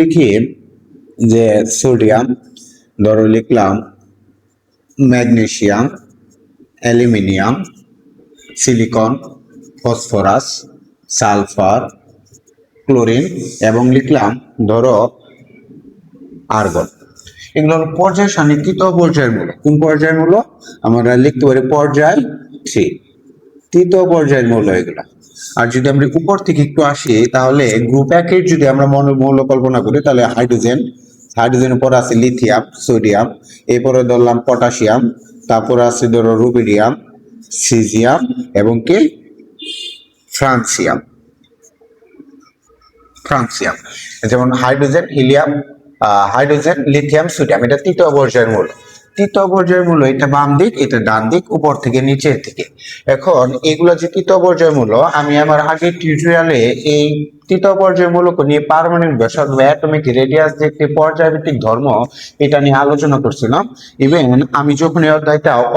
লিখি যে সোডিয়াম, ধরো লিখলাম magnesium, aluminium, silicon, phosphorus, sulphur, chlorine এবং লিখলাম ধরো আর্গন। এগুলো হলো পর্যায় সারণী তৃতীয় পর্যায়ের মূলক। কোন পর্যায়ের মূলক? আমরা লিখতে পারি পর্যায় 3, তৃতীয় পর্যায়ের মৌল এগুলা। আর যদি আমরা উপর থেকে একটু আসি তাহলে গ্রুপ একের যদি আমরা মৌল কল্পনা করি তাহলে হাইড্রোজেনের পর আছে লিথিয়াম, সোডিয়াম, এরপরে ধরলাম পটাশিয়াম, তারপরে আছে ধরো রুবিডিয়াম, সিজিয়াম এবং কি ফ্রান্সিয়াম। যেমন hydrogen, helium, hydrogen, lithium, sodium, এটা তৃতীয় পর্যায়ের মৌল। তৃতীয় পর্যায়ের মূল, এটা বাম দিক, এটা ডান দিক, উপর থেকে নিচের দিকে। এখন এগুলো যে তৃতীয় পর্যায়ের মূল, আমি আমার আগের টিউটোরিয়ালে এই তৃতীয় পর্যায়ের মূলক নিয়ে পারমাণবিক ব্যাসার্ধ বা অ্যাটমিক রেডিয়াস যে একটি পর্যায়ভিত্তিক ধর্ম, এটা নিয়ে আলোচনা করছিলাম। ইভেন আমি যখন এই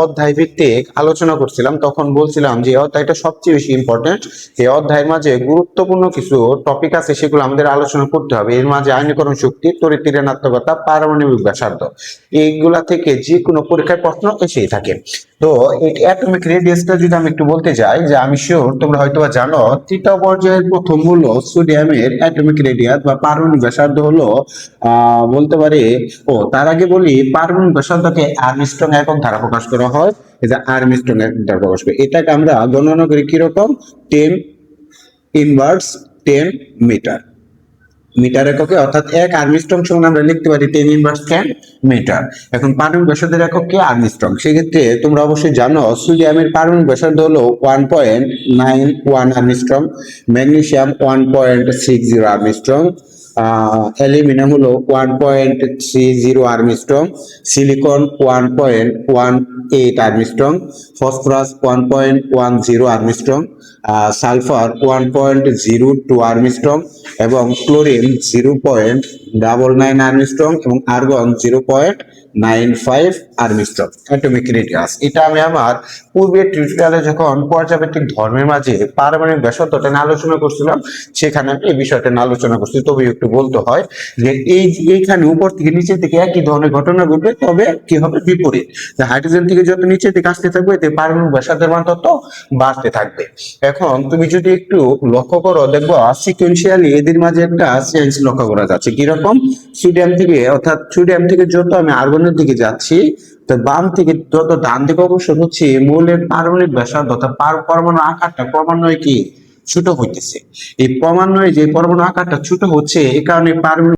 অধ্যায় ভিত্তিক আলোচনা করছিলাম তখন বলছিলাম যে অধ্যায়টা সবচেয়ে বেশি ইম্পর্টেন্ট। এই অধ্যায়ের মাঝে গুরুত্বপূর্ণ কিছু টপিক আছে, সেগুলো আমাদের আলোচনা করতে হবে। এর মাঝে আয়নীকরণ শক্তি, তড়িৎ ঋণাত্মকতা, পারমাণবিক ব্যাসার্ধ, এইগুলা থেকে যে কোনো পরীক্ষার প্রশ্ন এসেই থাকে। তো এই অ্যাটমিক রেডিয়াসটা যদি আমি একটু বলতে যাই, যে আমি শিওর তোমরা হয়তোবা জানো তৃতীয় পর্যায়ের প্রথম মূল সোডিয়ামের অ্যাটমিক রেডিয়াস বা পারমাণবিক ব্যাসার্ধ হলো বলতে পারি, তার আগে বলি পারমাণবিক ব্যাসার্ধকে আর্মস্ট্রং একক দ্বারা প্রকাশ করা হয়। এই যে আর্মস্ট্রং একক দ্বারা প্রকাশ করে, এটাকে আমরা গণনা করি কিরকম, 10⁻10 মিটার, মিটার এককে, অর্থাৎ 1 আর্মস্ট্রং সমান আমরা লিখতে পারি 10⁻10 মিটার। এখন পারমাণবিক ব্যাসার্ধের একক কি? আর্মস্ট্রং। সেক্ষেত্রে তোমরা অবশ্যই জানো সোডিয়ামের পারমাণবিক ব্যাসার্ধ হলো 1.91 আর্মস্ট্রং, ম্যাগনেসিয়াম 1.60 আর্মস্ট্রং, অ্যালুমিনিয়াম হলো 1.30 angstrom, silicon 1.18 angstrom, phosphorus 1.10 angstrom, sulphur 1.02 angstrom এবং ক্লোরিন 0.99 আর্মস্ট্রং এবং আর্গন 0.95 আর্মস্ট্রং অ্যাটমিক রেডিয়াস। এটা আমি আমার পূর্বের টিউটোরিয়ালে যখন পর্যায়ভিত্তিক ধর্মের মাঝে পারমাণবিক ব্যাসার্ধটা নিয়ে আলোচনা করছিলাম সেখানে আমি এই বিষয়টা নিয়ে আলোচনা করছি। তবে একটু বলতে হয় যে এইখানে উপর থেকে নিচের দিকে একই ধরনের ঘটনা ঘটবে, তবে কি হবে বিপরীত। হাইড্রোজেন থেকে যত নিচের দিকে আসতে থাকবে এতে পারমাণবিক ব্যাসার্ধের মান তত বাড়তে থাকবে। এখন তুমি যদি একটু লক্ষ্য করো দেখবো সিকোয়েন্সিয়ালি এদের মাঝে একটা চেঞ্জ লক্ষ্য করা যাচ্ছে। কিরকম? সোডিয়াম থেকে, অর্থাৎ সোডিয়াম থেকে যত আমি আর্গনের দিকে যাচ্ছি, তো বাম থেকে যত ডান দিকে অগ্রসর হচ্ছে মৌলের পারমাণবিক ব্যাসার্ধ অর্থাৎ পরমাণু আকারটা ক্রমান্বয়ে কি ছোট হইতেছে। এই ক্রমান্বয়ে যে পরমাণু আকারটা ছোট হচ্ছে এই কারণে পারমাণবিক